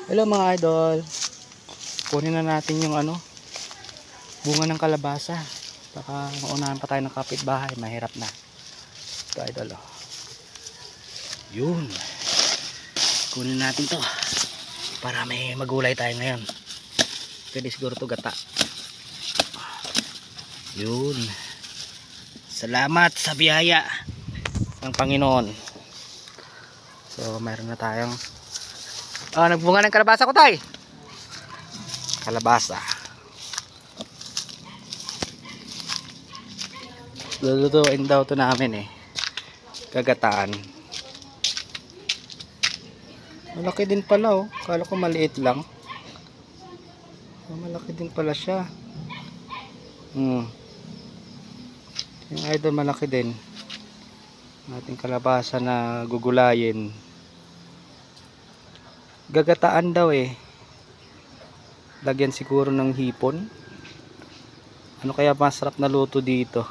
Hello mga idol. Kunin na natin yung bunga ng kalabasa. Baka maunahan pa tayo ng kapitbahay, mahirap na. Ito idol oh. Yun. Kunin natin to para may magulay tayo ngayon. Pwede siguro to gata. Yun. Salamat sa biyaya ng Panginoon. So mayroon na tayong nagbunga ng kalabasa ko tay. Kalabasa. Lulutuin daw to namin Gagataan. Malaki din pala oh. Kala ko maliit lang. Malaki din pala siya. Yung idol malaki din. Ating kalabasa na gugulayin. Gagataan daw lagyan siguro ng hipon. Ano kaya masarap na luto dito?